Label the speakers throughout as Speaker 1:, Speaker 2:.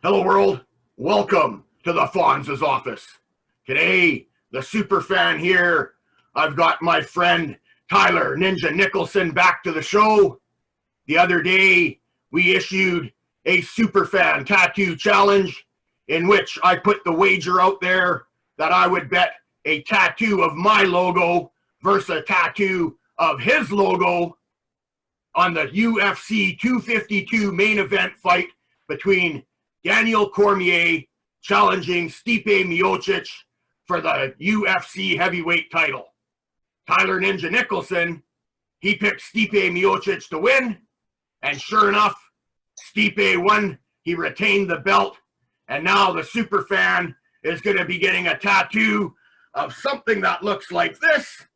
Speaker 1: Hello world, welcome to the Fonz's office. Today, the super fan here, I've got my friend Tylor Ninja Nicholson back to the show. The other day, we issued a super fan tattoo challenge in which I put the wager out there that I would bet a tattoo of my logo versus a tattoo of his logo on the UFC 252 main event fight between Daniel Cormier challenging Stipe Miocic for the UFC heavyweight title. Tylor Ninja Nicholson, he picked Stipe Miocic to win, and sure enough, Stipe won. He retained the belt, and now the super fan is going to be getting a tattoo of something that looks like this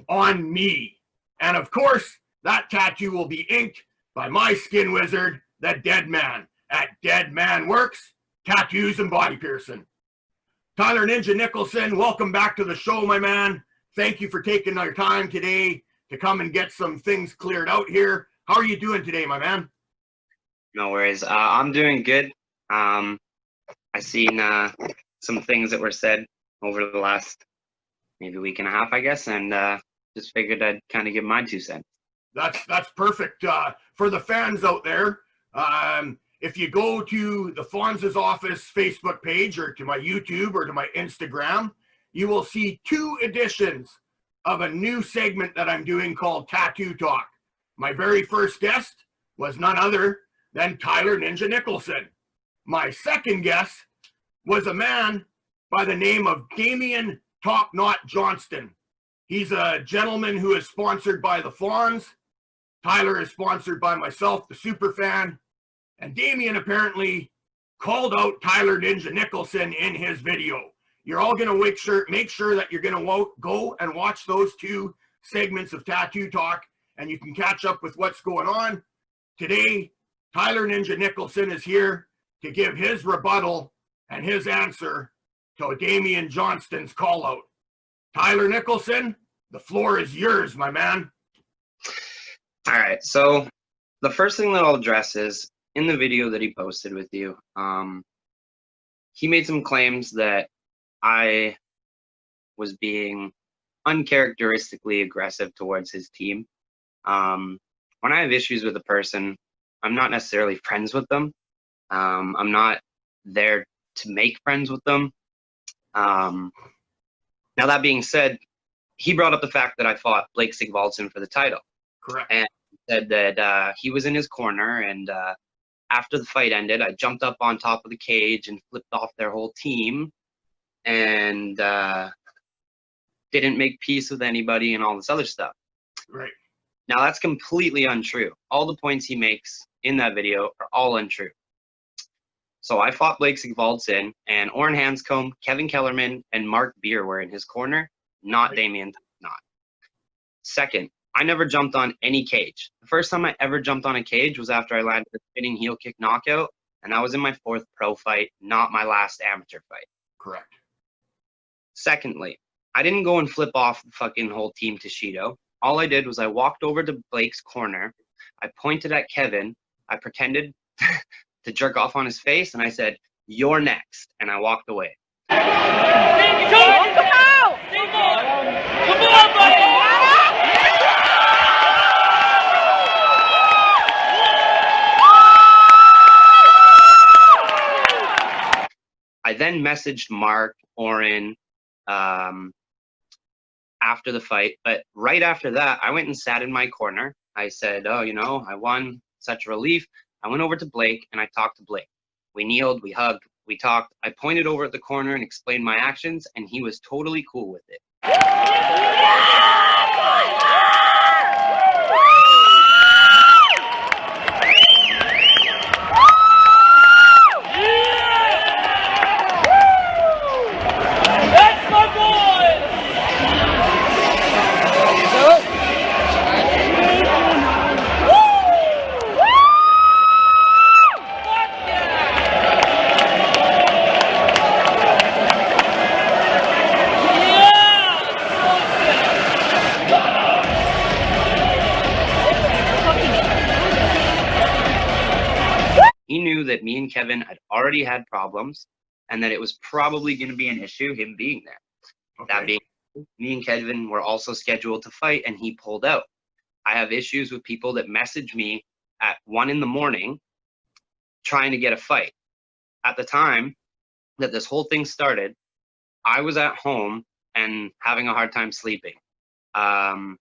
Speaker 1: on me. And of course, that tattoo will be inked by my skin wizard, the Dead Man, at Dead Man Works, Tattoos and Body Piercing. Tylor Ninja Nicholson, welcome back to the show, my man. Thank you for taking your time today to come and get some things cleared out here. How are you doing today, my man?
Speaker 2: No worries. I'm doing good. I seen some things that were said over the last maybe week and a half, I guess, and just figured I'd kind of give my 2 cents.
Speaker 1: That's perfect. For the fans out there, if you go to the Fonz's Office Facebook page or to my YouTube or to my Instagram, you will see 2 editions of a new segment that I'm doing called Tattoo Talk. My very first guest was none other than Tylor Ninja Nicholson. My second guest was a man by the name of Damian TopKnot Johnston. He's a gentleman who is sponsored by the Fonz. Tylor is sponsored by myself, the Superfan. And Damian apparently called out Tylor Ninja Nicholson in his video. You're all going to make sure that you're going to go and watch those 2 segments of Tattoo Talk, and you can catch up with what's going on. Today, Tylor Ninja Nicholson is here to give his rebuttal and his answer to Damian Johnston's call out. Tylor Nicholson, the floor is yours, my man.
Speaker 2: All right, so the first thing that I'll address is in the video that he posted with you, he made some claims that I was being uncharacteristically aggressive towards his team. When I have issues with a person, I'm not necessarily friends with them. I'm not there to make friends with them. Now, that being said, he brought up the fact that I fought Blake Sigvaldason for the title.
Speaker 1: Correct.
Speaker 2: And said that he was in his corner, and after the fight ended, I jumped up on top of the cage and flipped off their whole team and didn't make peace with anybody and all this other stuff.
Speaker 1: Right.
Speaker 2: Now, that's completely untrue. All the points he makes in that video are all untrue. So I fought Blake Sigvaldason, and Oren Hanscomb, Kevin Kellerman, and Marc Beer were in his corner, not right. Damian TopKnot. Second, I never jumped on any cage. The first time I ever jumped on a cage was after I landed a spinning heel kick knockout, and that was in my 4th pro fight, not my last amateur fight.
Speaker 1: Correct.
Speaker 2: Secondly, I didn't go and flip off the fucking whole team to Shido. All I did was I walked over to Blake's corner, I pointed at Kevin, I pretended to jerk off on his face, and I said, "You're next," and I walked away.
Speaker 3: Come on! Come on, buddy!
Speaker 2: I then messaged Marc, Oren, after the fight, but right after that, I went and sat in my corner. I said, "Oh, you know, I won, such a relief." I went over to Blake and I talked to Blake. We kneeled, we hugged, we talked. I pointed over at the corner and explained my actions, and he was totally cool with it. he knew that me and Kevin had already had problems and that it was probably going to be an issue, him being there.
Speaker 1: Okay.
Speaker 2: That being, me and Kevin were also scheduled to fight, and he pulled out. I have issues with people that message me at 1 a.m. trying to get a fight. At the time that this whole thing started, I was at home and having a hard time sleeping. Around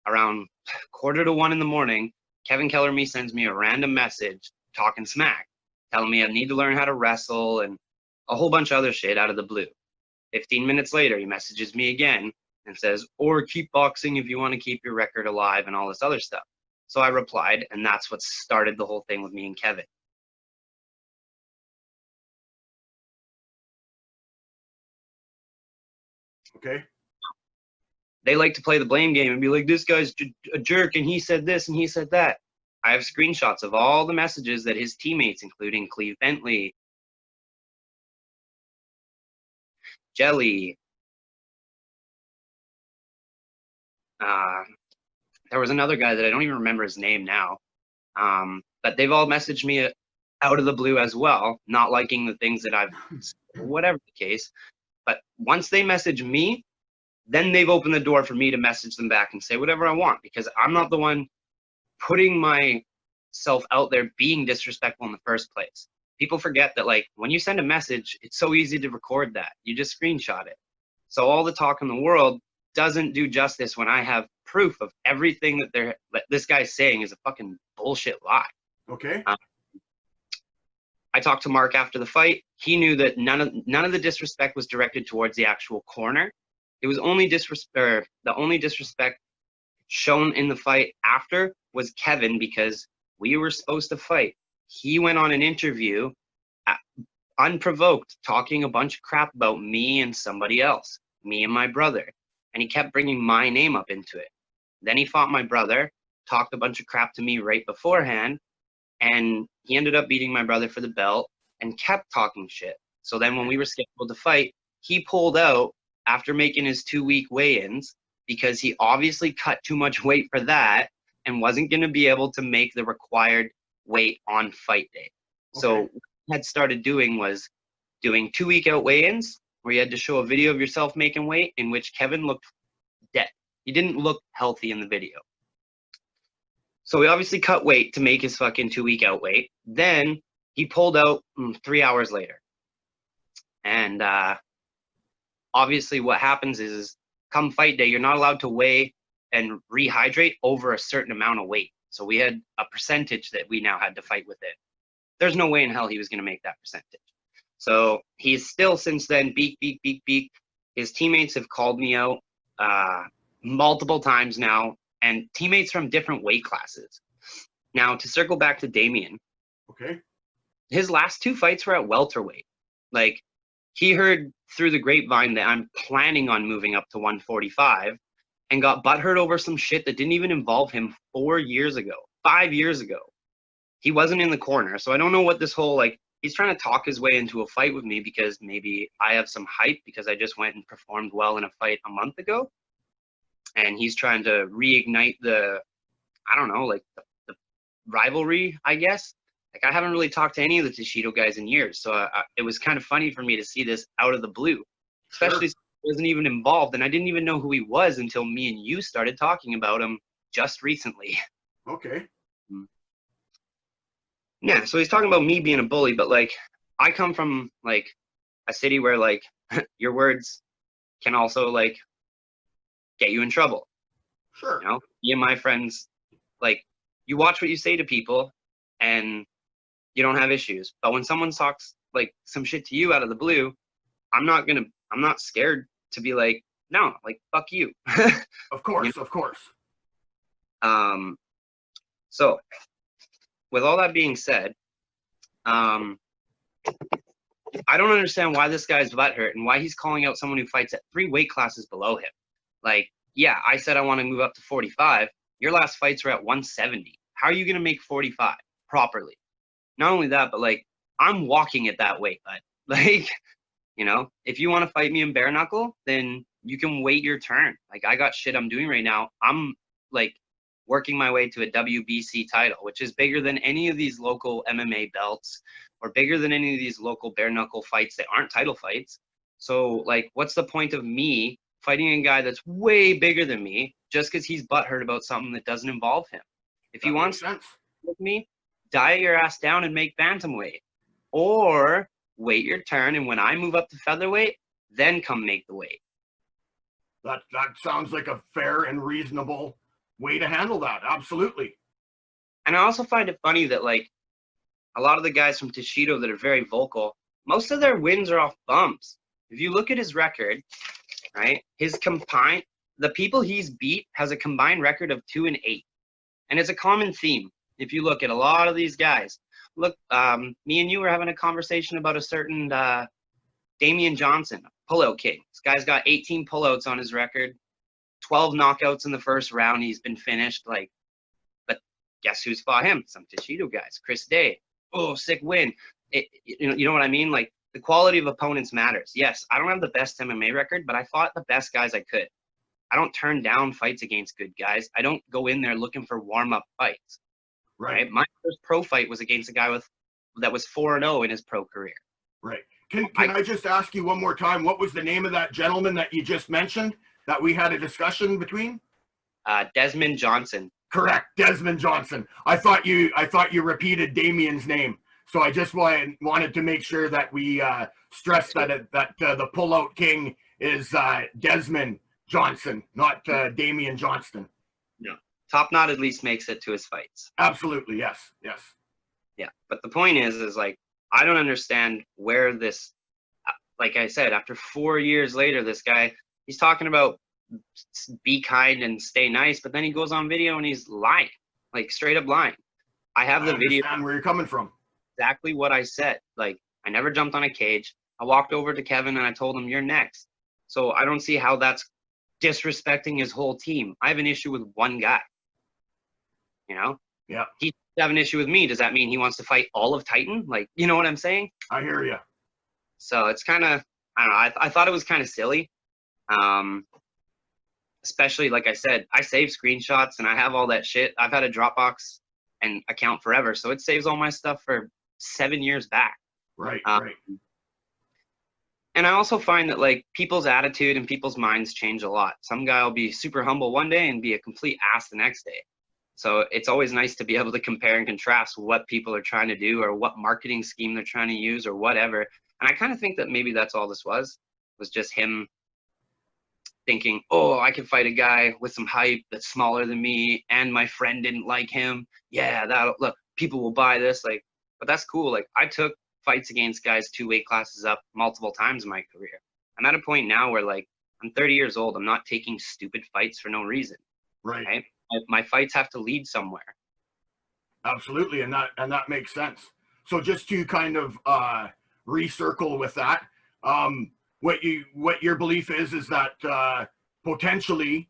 Speaker 2: 1:45 in the morning, Kevin Kellerman sends me a random message talking smack, telling me I need to learn how to wrestle and a whole bunch of other shit out of the blue. 15 minutes later, he messages me again and says, or keep boxing if you want to keep your record alive and all this other stuff. So I replied, and that's what started the whole thing with me and Kevin.
Speaker 1: Okay.
Speaker 2: They like to play the blame game and be like, this guy's a jerk and he said this and he said that. I have screenshots of all the messages that his teammates, including Cleve Bentley, Jelly, there was another guy that I don't even remember his name now, but they've all messaged me out of the blue as well, not liking the things that I've, whatever the case. But once they message me, then they've opened the door for me to message them back and say whatever I want, because I'm not the one putting myself out there being disrespectful in the first place. People forget that, like, when you send a message, it's so easy to record that. You just screenshot it. So all the talk in the world doesn't do justice when I have proof of everything that this guy's saying is a fucking bullshit lie.
Speaker 1: Okay.
Speaker 2: I talked to Marc after the fight. He knew that none of the disrespect was directed towards the actual corner. It was only disrespect. The only disrespect shown in the fight after was Kevin, because we were supposed to fight. He went on an interview, unprovoked, talking a bunch of crap about me and somebody else, me and my brother, and he kept bringing my name up into it. Then he fought my brother, talked a bunch of crap to me right beforehand, and he ended up beating my brother for the belt and kept talking shit. So then when we were scheduled to fight, he pulled out after making his 2-week weigh-ins because he obviously cut too much weight for that and wasn't going to be able to make the required weight on fight day. Okay. So what he had started doing was doing 2-week out weigh-ins where you had to show a video of yourself making weight, in which Kevin looked dead. He didn't look healthy in the video. So he obviously cut weight to make his fucking 2-week out weight. Then he pulled out 3 hours later. And obviously what happens is come fight day, you're not allowed to weigh and rehydrate over a certain amount of weight. So we had a percentage that we now had to fight with it. There's no way in hell he was going to make that percentage. So he's still since then beak. His teammates have called me out multiple times now, and teammates from different weight classes. Now, to circle back to Damian,
Speaker 1: okay,
Speaker 2: his last 2 fights were at welterweight. Like, he heard through the grapevine that I'm planning on moving up to 145 and got butthurt over some shit that didn't even involve him 4 years ago, 5 years ago. He wasn't in the corner, so I don't know what this whole, like, he's trying to talk his way into a fight with me because maybe I have some hype because I just went and performed well in a fight a month ago. And he's trying to reignite the, I don't know, like the rivalry, I guess. Like, I haven't really talked to any of the Toshido guys in years, so it was kind of funny for me to see this out of the blue, especially since he wasn't even involved, and I didn't even know who he was until me and you started talking about him just recently.
Speaker 1: Okay.
Speaker 2: Yeah, so he's talking about me being a bully, but, like, I come from, like, a city where, like, your words can also, like, get you in trouble.
Speaker 1: Sure.
Speaker 2: You know, me and my friends, like, you watch what you say to people and you don't have issues. But when someone talks, like, some shit to you out of the blue, I'm not scared to be like, no, like, fuck you.
Speaker 1: Of course,
Speaker 2: You know?
Speaker 1: Of course.
Speaker 2: So with all that being said, I don't understand why this guy's butthurt and why he's calling out someone who fights at 3 weight classes below him. Like, yeah, I said I want to move up to 45. Your last fights were at 170. How are you going to make 45 properly? Not only that, but, like, I'm walking at that weight, bud. Like, you know, if you want to fight me in bare knuckle, then you can wait your turn. Like, I got shit I'm doing right now. I'm, like, working my way to a WBC title, which is bigger than any of these local MMA belts or bigger than any of these local bare knuckle fights that aren't title fights. So like, what's the point of me fighting a guy that's way bigger than me just because he's butthurt about something that doesn't involve him? If he wants to with me, diet your ass down and make bantamweight, or wait your turn, and when I move up to featherweight, then come make the weight.
Speaker 1: That sounds like a fair and reasonable way to handle that. Absolutely.
Speaker 2: And I also find it funny that like a lot of the guys from Toshido that are very vocal, most of their wins are off bumps. If you look at his record, right, the people he's beat has a combined record of 2-8. And it's a common theme. If you look at a lot of these guys, look, me and you were having a conversation about a certain Damian Johnston, pullout king. This guy's got 18 pullouts on his record, 12 knockouts in the first round. He's been finished. Like, but guess who's fought him? Some Toshido guys. Chris Day. Oh, sick win. You know what I mean? Like, the quality of opponents matters. Yes, I don't have the best MMA record, but I fought the best guys I could. I don't turn down fights against good guys. I don't go in there looking for warm-up fights. Right. My first pro fight was against a guy that was 4-0 in his pro career.
Speaker 1: Right. Can I just ask you one more time, what was the name of that gentleman that you just mentioned that we had a discussion between?
Speaker 2: Desmond Johnson.
Speaker 1: Correct, Desmond Johnson. I thought you repeated Damian's name, so I just wanted to make sure that we stressed that the pullout king is Desmond Johnson, not Damian Johnston.
Speaker 2: No, TopKnot at least makes it to his fights.
Speaker 1: Absolutely, yes.
Speaker 2: Yeah, but the point is like, I don't understand where this, like I said, after 4 years later, this guy, he's talking about be kind and stay nice, but then he goes on video and he's lying, like straight up lying. I have the video.
Speaker 1: I understand where you're coming from.
Speaker 2: Exactly what I said. Like, I never jumped on a cage. I walked over to Kevin and I told him, you're next. So I don't see how that's disrespecting his whole team. I have an issue with one guy. You know?
Speaker 1: Yeah.
Speaker 2: He have an issue with me. Does that mean he wants to fight all of Titan? Like, you know what I'm saying?
Speaker 1: I hear you.
Speaker 2: So it's kind of, I don't know. I thought it was kind of silly. Especially, like I said, I save screenshots and I have all that shit. I've had a Dropbox and account forever, so it saves all my stuff for 7 years back.
Speaker 1: Right.
Speaker 2: And I also find that like people's attitude and people's minds change a lot. Some guy will be super humble one day and be a complete ass the next day. So it's always nice to be able to compare and contrast what people are trying to do or what marketing scheme they're trying to use or whatever. And I kind of think that maybe that's all this was just him thinking, oh, I can fight a guy with some hype that's smaller than me and my friend didn't like him. Yeah, look, people will buy this. Like, but that's cool. Like, I took fights against guys 2 weight classes up multiple times in my career. I'm at a point now where like, I'm 30 years old. I'm not taking stupid fights for no reason.
Speaker 1: Right.
Speaker 2: My fights have to lead somewhere.
Speaker 1: Absolutely, and that makes sense. So just to kind of recircle with that, what your belief is that potentially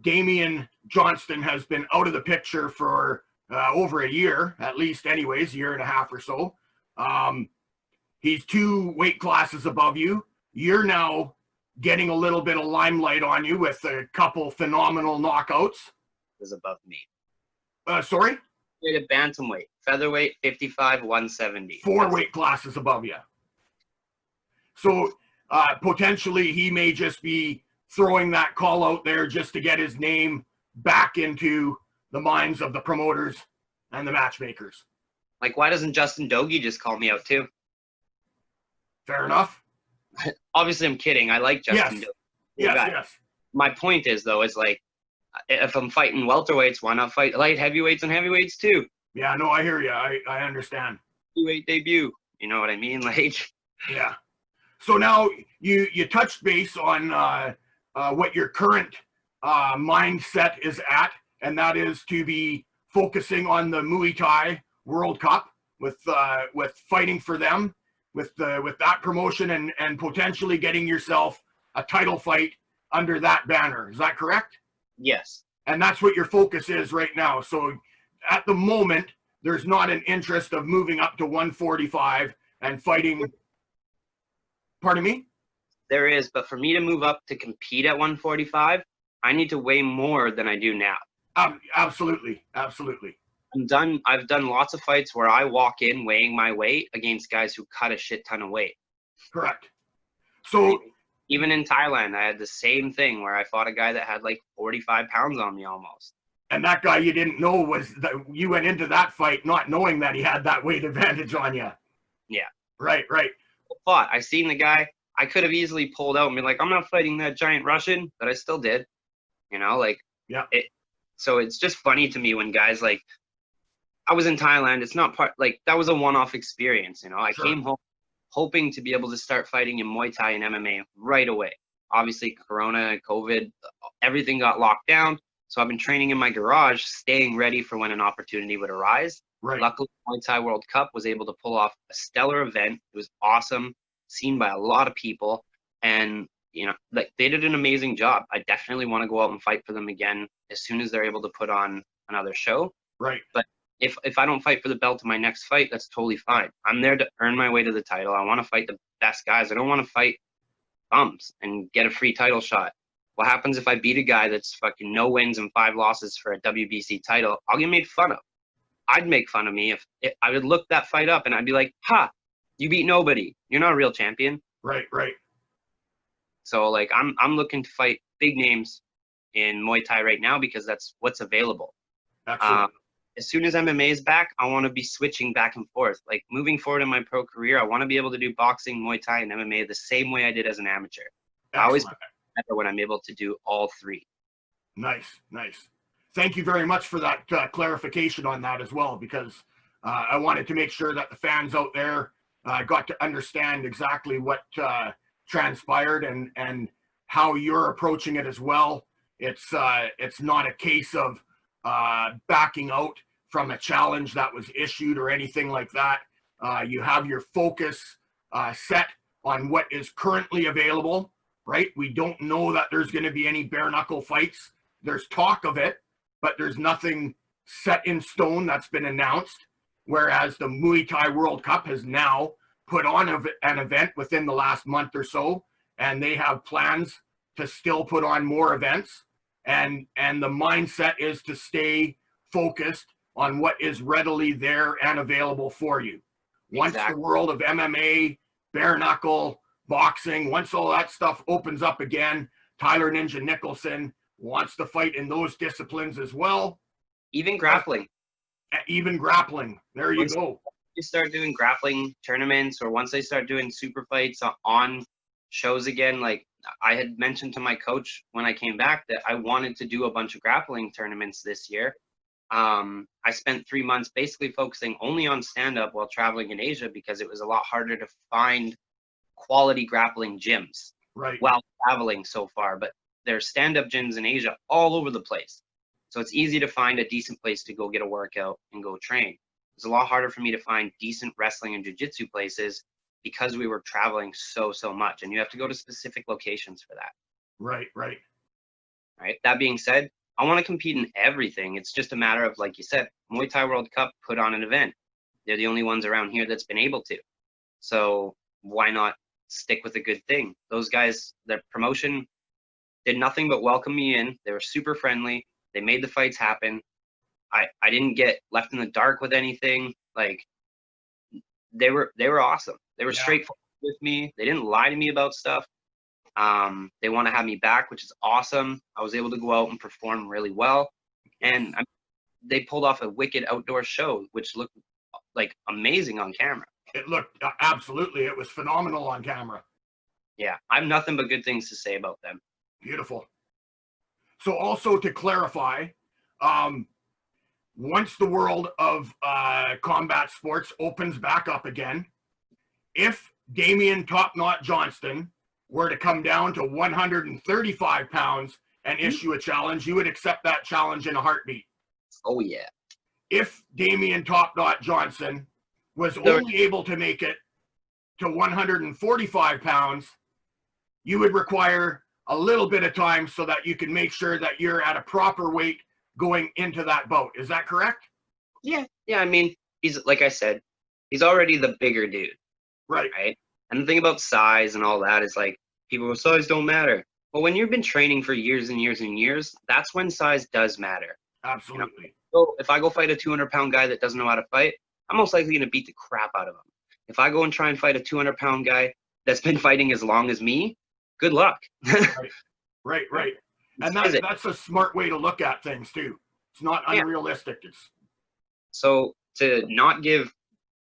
Speaker 1: Damian Johnston has been out of the picture for over a year, at least anyways, year and a half or so. He's 2 weight classes above you. You're now getting a little bit of limelight on you with a couple phenomenal knockouts.
Speaker 2: Is above me.
Speaker 1: Sorry?
Speaker 2: At bantamweight, featherweight, 55, 170.
Speaker 1: 4 weight classes above you. So potentially he may just be throwing that call out there just to get his name back into the minds of the promoters and the matchmakers.
Speaker 2: Like, why doesn't Justin Doge just call me out too?
Speaker 1: Fair enough.
Speaker 2: Obviously, I'm kidding. I like Justin Doge.
Speaker 1: Yes.
Speaker 2: My point is, though, is like, if I'm fighting welterweights, why not fight light heavyweights and heavyweights too?
Speaker 1: Yeah, no, I hear you. I understand.
Speaker 2: Heavyweight debut. You know what I mean? Like,
Speaker 1: yeah. So now you touched base on what your current mindset is at, and that is to be focusing on the Muay Thai World Cup with fighting for them with that promotion and potentially getting yourself a title fight under that banner. Is that correct?
Speaker 2: Yes.
Speaker 1: And that's what your focus is right now. So at the moment, there's not an interest of moving up to 145 and fighting. Pardon me?
Speaker 2: There is, but for me to move up to compete at 145, I need to weigh more than I do now.
Speaker 1: Absolutely, absolutely.
Speaker 2: I've done lots of fights where I walk in weighing my weight against guys who cut a shit ton of weight.
Speaker 1: Correct. So
Speaker 2: even in Thailand, I had the same thing where I fought a guy that had like 45 pounds on me almost.
Speaker 1: and that guy you didn't know was that you went into that fight not knowing that he had that weight advantage on you.
Speaker 2: Yeah.
Speaker 1: Right.
Speaker 2: Fought. I seen the guy. I could have easily pulled out and be like, I'm not fighting that giant Russian, but I still did. You know, like,
Speaker 1: yeah.
Speaker 2: So it's just funny to me when guys like, I was in Thailand. It's not part, like, that was a one-off experience. You know, I came home hoping to be able to start fighting in Muay Thai and MMA right away. Obviously, Corona, COVID, everything got locked down. So I've been training in my garage, staying ready for when an opportunity would arise.
Speaker 1: Right.
Speaker 2: Luckily, Muay Thai World Cup was able to pull off a stellar event. It was awesome, seen by a lot of people. And, you know, like, they did an amazing job. I definitely want to go out and fight for them again as soon as they're able to put on another show.
Speaker 1: Right.
Speaker 2: But if I don't fight for the belt in my next fight, that's totally fine. I'm there to earn my way to the title. I want to fight the best guys. I don't want to fight bums and get a free title shot. What happens if I beat a guy that's fucking no wins and 5 losses for a WBC title? I'll get made fun of. I'd make fun of me if I would look that fight up and I'd be like, ha, you beat nobody. You're not a real champion.
Speaker 1: Right.
Speaker 2: So, like, I'm looking to fight big names in Muay Thai right now because that's what's available.
Speaker 1: Absolutely.
Speaker 2: As soon as MMA is back, I want to be switching back and forth. Like, moving forward in my pro career, I want to be able to do boxing, Muay Thai, and MMA the same way I did as an amateur. I always better when I'm able to do all 3.
Speaker 1: Nice. Thank you very much for that clarification on that as well, because I wanted to make sure that the fans out there got to understand exactly what transpired and how you're approaching it as well. It's not a case of backing out from a challenge that was issued or anything like that. You have your focus set on what is currently available, right? We don't know that there's going to be any bare knuckle fights. There's talk of it, but there's nothing set in stone that's been announced. Whereas the Muay Thai World Cup has now put on an event within the last month or so, and they have plans to still put on more events. And the mindset is to stay focused on what is readily there and available for you. Once the world of MMA, bare knuckle, boxing, once all that stuff opens up again, Tylor Ninja Nicholson wants to fight in those disciplines as well.
Speaker 2: Even grappling.
Speaker 1: There you go.
Speaker 2: You start doing grappling tournaments, or once they start doing super fights on shows again, like I had mentioned to my coach when I came back that I wanted to do a bunch of grappling tournaments this year. I spent 3 months basically focusing only on stand-up while traveling in Asia because it was a lot harder to find quality grappling gyms while traveling so far. But there's stand-up gyms in Asia all over the place. So it's easy to find a decent place to go get a workout and go train. It's a lot harder for me to find decent wrestling and jiu-jitsu places because we were traveling so much, and you have to go to specific locations for that.
Speaker 1: Right.
Speaker 2: That being said, I want to compete in everything. It's just a matter of, like you said, Muay Thai World Cup put on an event. They're the only ones around here that's been able to. So why not stick with a good thing? Those guys, their promotion did nothing but welcome me in. They were super friendly. They made the fights happen. I didn't get left in the dark with anything. Like, they were awesome. They were straightforward with me. They didn't lie to me about stuff. They want to have me back, which is awesome. I was able to go out and perform really well. And they pulled off a wicked outdoor show, which looked like amazing on camera.
Speaker 1: It looked absolutely. It was phenomenal on camera.
Speaker 2: Yeah, I have nothing but good things to say about them.
Speaker 1: Beautiful. So also to clarify, once the world of combat sports opens back up again, if Damian TopKnot Johnston were to come down to 135 pounds and issue a challenge, you would accept that challenge in a heartbeat.
Speaker 2: Oh, yeah.
Speaker 1: If Damian TopKnot Johnston was only able to make it to 145 pounds, you would require a little bit of time so that you can make sure that you're at a proper weight going into that bout. Is that correct?
Speaker 2: Yeah. I mean, he's, like I said, he's already the bigger dude.
Speaker 1: Right.
Speaker 2: And the thing about size and all that is, like, people go, size don't matter. Well, when you've been training for years and years and years, that's when size does matter.
Speaker 1: Absolutely.
Speaker 2: So if I go fight a 200-pound guy that doesn't know how to fight, I'm most likely going to beat the crap out of him. If I go and try and fight a 200-pound guy that's been fighting as long as me, good luck.
Speaker 1: Right. And that's a smart way to look at things too. It's not unrealistic. It's
Speaker 2: so to not give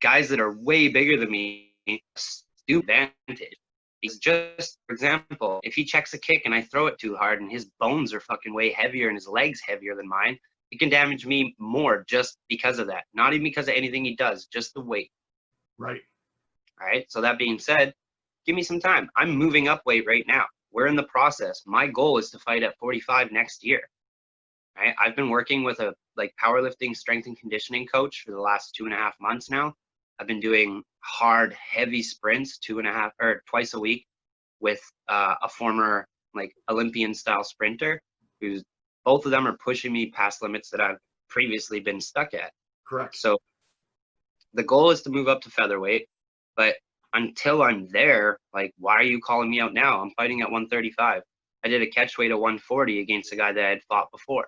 Speaker 2: guys that are way bigger than me a stupid advantage. Because just, for example, if he checks a kick and I throw it too hard and his bones are fucking way heavier and his legs heavier than mine, it can damage me more just because of that. Not even because of anything he does, just the weight.
Speaker 1: right.
Speaker 2: All right. So that being said, give me some time. I'm moving up weight right now. We're in the process. My goal is to fight at 45 next year. Right. I've been working with a powerlifting strength and conditioning coach for the last 2.5 months now. I've been doing hard, heavy sprints twice a week with a former Olympian style sprinter who's both of them are pushing me past limits that I've previously been stuck at.
Speaker 1: Correct.
Speaker 2: So the goal is to move up to featherweight, but until I'm there, why are you calling me out now? I'm fighting at 135. I did a catch weight of 140 against a guy that I had fought before.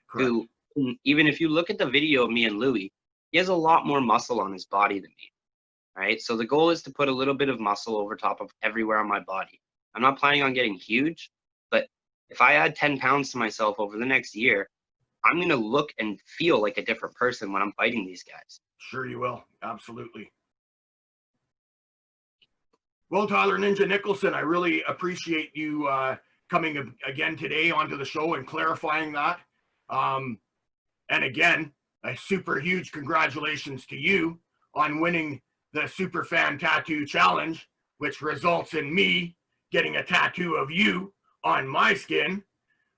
Speaker 1: Correct.
Speaker 2: Who, even if you look at the video of me and Louis, he has a lot more muscle on his body than me. Right? So the goal is to put a little bit of muscle over top of everywhere on my body. I'm not planning on getting huge, but if I add 10 pounds to myself over the next year, I'm going to look and feel like a different person when I'm fighting these guys.
Speaker 1: Sure you will. Absolutely. Well, Tylor Ninja Nicholson, I really appreciate you coming again today onto the show and clarifying that. And again, a super huge congratulations to you on winning the Superfan Tattoo Challenge, which results in me getting a tattoo of you on my skin.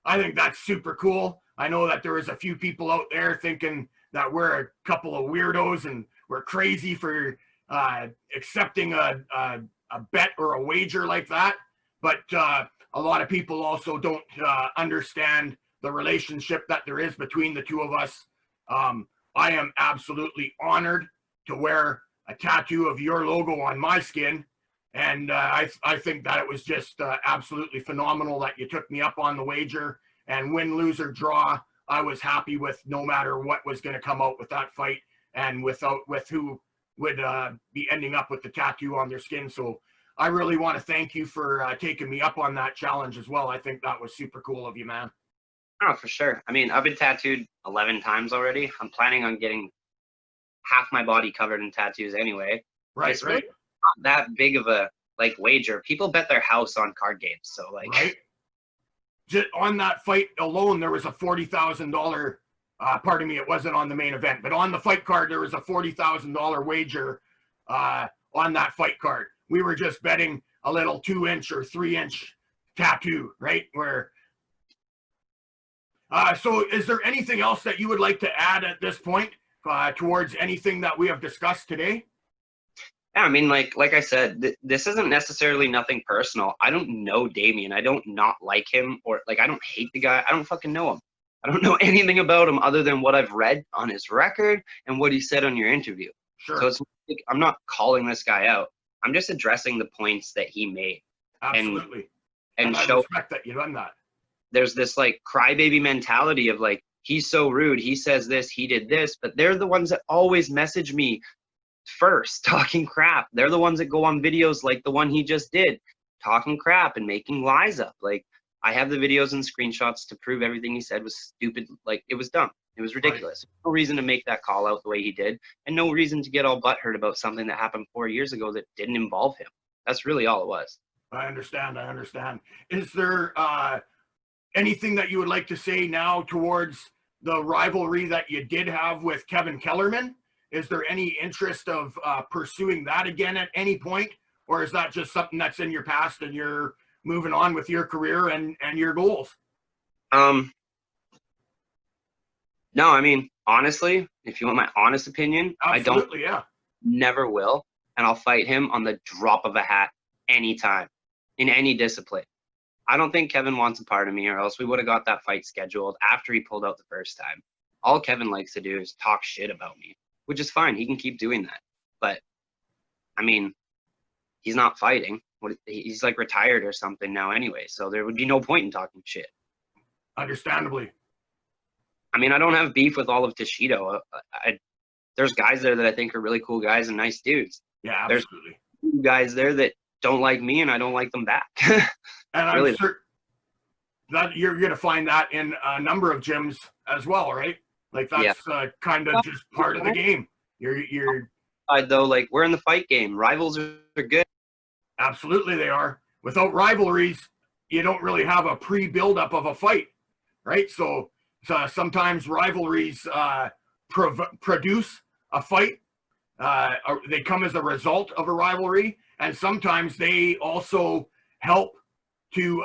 Speaker 1: I think that's super cool. I know that there is a few people out there thinking that we're a couple of weirdos and we're crazy for accepting a bet or a wager like that. But a lot of people also don't understand the relationship that there is between the two of us. I am absolutely honored to wear a tattoo of your logo on my skin. And I think that it was just absolutely phenomenal that you took me up on the wager. And win, lose, or draw, I was happy with no matter what was going to come out with that fight and with who would be ending up with the tattoo on their skin. So I really want to thank you for taking me up on that challenge as well. I think that was super cool of you, man.
Speaker 2: Oh, for sure. I mean, I've been tattooed 11 times already. I'm planning on getting half my body covered in tattoos anyway.
Speaker 1: Right,
Speaker 2: it's really not that big of a wager. People bet their house on card games, so
Speaker 1: right. Just on that fight alone, there was a $40,000. Pardon me, it wasn't on the main event, but on the fight card there was a $40,000 wager on that fight card. We were just betting a little 2-inch or 3-inch tattoo, right? Where. So, is there anything else that you would like to add at this point towards anything that we have discussed today?
Speaker 2: Yeah, I mean, like I said, this isn't necessarily nothing personal. I don't know Damian. I don't not like him, or I don't hate the guy. I don't fucking know him. I don't know anything about him other than what I've read on his record and what he said on your interview.
Speaker 1: Sure.
Speaker 2: So it's I'm not calling this guy out. I'm just addressing the points that he made.
Speaker 1: Absolutely.
Speaker 2: And
Speaker 1: I
Speaker 2: show
Speaker 1: respect that you've done that.
Speaker 2: There's this crybaby mentality of he's so rude, he says this, he did this, but they're the ones that always message me first talking crap. They're the ones that go on videos like the one he just did, talking crap and making lies up. I have the videos and screenshots to prove everything he said was stupid. It was dumb. It was ridiculous. Right. No reason to make that call out the way he did, and no reason to get all butthurt about something that happened 4 years ago that didn't involve him. That's really all it was.
Speaker 1: I understand. Is there anything that you would like to say now towards the rivalry that you did have with Kevin Kellerman? Is there any interest of pursuing that again at any point? Or is that just something that's in your past and you're moving on with your career and your goals?
Speaker 2: No, I mean, honestly, if you want my honest opinion,
Speaker 1: absolutely,
Speaker 2: never will. And I'll fight him on the drop of a hat anytime, in any discipline. I don't think Kevin wants a part of me, or else we would have got that fight scheduled after he pulled out the first time. All Kevin likes to do is talk shit about me, which is fine. He can keep doing that. But, I mean, he's not fighting. He's retired or something now anyway, so there would be no point in talking shit.
Speaker 1: Understandably.
Speaker 2: I mean, I don't have beef with all of Toshido. There's guys there that I think are really cool guys and nice dudes.
Speaker 1: Yeah,
Speaker 2: There's
Speaker 1: absolutely.
Speaker 2: guys there that don't like me, and I don't like them back.
Speaker 1: And I'm
Speaker 2: Really.
Speaker 1: certain that you're going to find that in a number of gyms as well, right? Like that's kind of just part of the game. You're
Speaker 2: Though, like, we're in the fight game. Rivals are good.
Speaker 1: absolutely they are. Without rivalries, you don't really have a pre-build-up of a fight, right? So sometimes rivalries produce a fight. They come as a result of a rivalry, and sometimes they also help to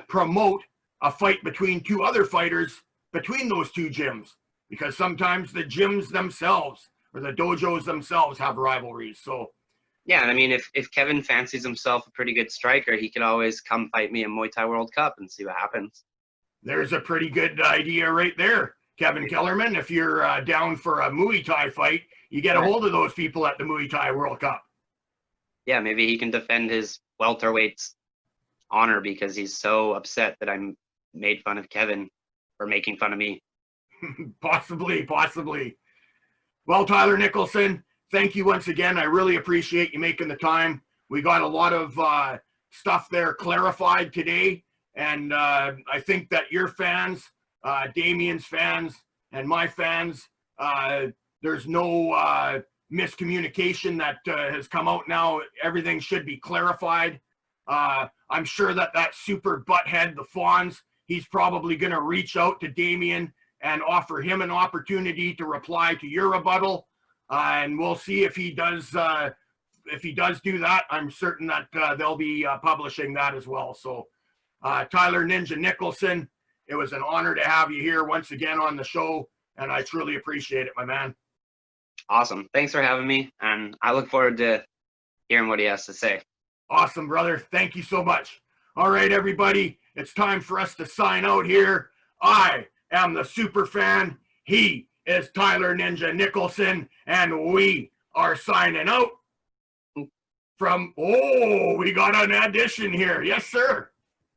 Speaker 1: promote a fight between two other fighters between those two gyms, because sometimes the gyms themselves or the dojos themselves have rivalries. So
Speaker 2: Yeah, and I mean, if Kevin fancies himself a pretty good striker, he could always come fight me in Muay Thai World Cup and see what happens.
Speaker 1: there's a pretty good idea right there, Kevin Kellerman. If you're down for a Muay Thai fight, you get a hold of those people at the Muay Thai World Cup.
Speaker 2: Yeah, maybe he can defend his welterweight's honor because he's so upset that I'm made fun of Kevin for making fun of me.
Speaker 1: Possibly. Well, Tylor Nicholson, thank you once again. I really appreciate you making the time. We got a lot of stuff there clarified today, and I think that your fans, Damian's fans, and my fans, there's no miscommunication that has come out now. Everything should be clarified. I'm sure that super butthead, the Fawns, he's probably going to reach out to Damian and offer him an opportunity to reply to your rebuttal. And we'll see if he does do that. I'm certain that they'll be publishing that as well. So Tylor Ninja Nicholson, it was an honor to have you here once again on the show, and I truly appreciate it, my man.
Speaker 2: Awesome. Thanks for having me, and I look forward to hearing what he has to say.
Speaker 1: Awesome, brother. Thank you so much. All right, everybody, it's time for us to sign out here. I am the super fan. He is Tylor Ninja Nicholson, and we are signing out from, we got an addition here. Yes, sir.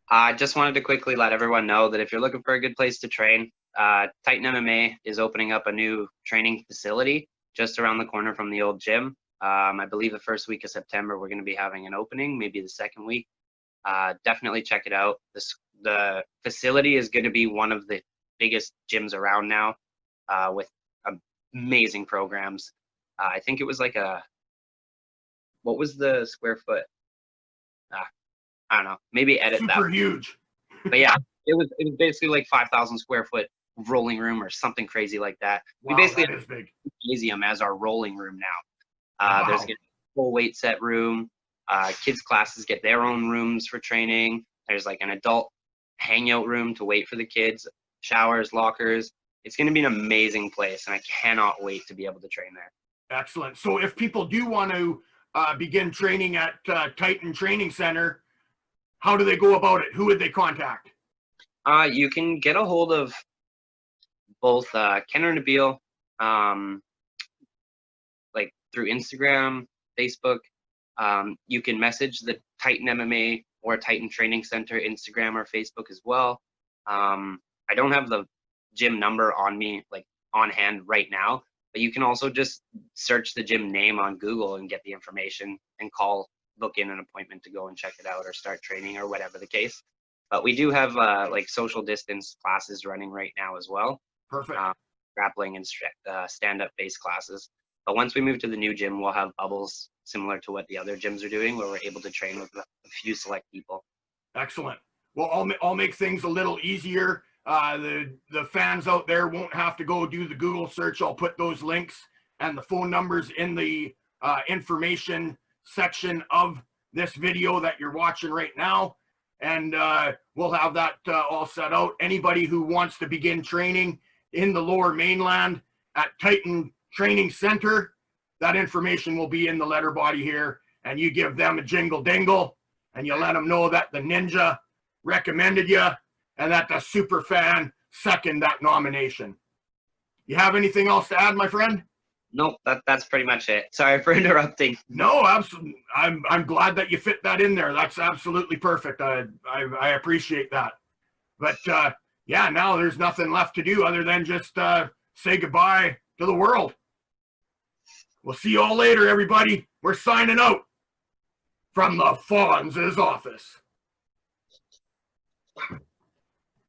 Speaker 2: I just wanted to quickly let everyone know that if you're looking for a good place to train, Titan MMA is opening up a new training facility just around the corner from the old gym. I believe the first week of September, we're going to be having an opening, maybe the second week. Definitely check it out. The facility is going to be one of the biggest gyms around now, with amazing programs. I think it was like what was the square foot? I don't know, maybe edit that.
Speaker 1: Super huge.
Speaker 2: But yeah, it was basically like 5,000 square foot rolling room or something crazy like that.
Speaker 1: Wow,
Speaker 2: We basically
Speaker 1: that is big.
Speaker 2: have gymnasium as our rolling room now.
Speaker 1: Wow.
Speaker 2: There's a full weight set room. Kids classes get their own rooms for training. There's like an adult hangout room to wait for the kids, showers, lockers. It's going to be an amazing place, and I cannot wait to be able to train there.
Speaker 1: Excellent. So if people do want to begin training at Titan Training Center, how do they go about it? Who would they contact?
Speaker 2: You can get a hold of both Ken or Nabil, like through Instagram, Facebook. You can message the Titan MMA or Titan Training Center Instagram or Facebook as well. I don't have the gym number on me, like on hand right now, but you can also just search the gym name on Google and get the information and book in an appointment to go and check it out or start training or whatever the case. But we do have like social distance classes running right now as well.
Speaker 1: Perfect.
Speaker 2: Grappling and stand-up based classes. But once we move to the new gym, we'll have bubbles similar to what the other gyms are doing, where we're able to train with a few select people.
Speaker 1: Excellent. Well, I'll make things a little easier. The fans out there won't have to go do the Google search. I'll put those links and the phone numbers in the information section of this video that you're watching right now. And we'll have that all set out. Anybody who wants to begin training in the Lower Mainland at Titan Training Center, that information will be in the letter body here. And you give them a jingle dingle and you let them know that the Ninja recommended you and that the super fan seconded that nomination. You have anything else to add, my friend?
Speaker 2: Nope, that's pretty much it. Sorry for interrupting.
Speaker 1: No, absolutely. I'm glad that you fit that in there. That's absolutely perfect. I appreciate that. But yeah, now there's nothing left to do other than just say goodbye to the world. We'll see you all later, everybody. We're signing out from the Fonz's office.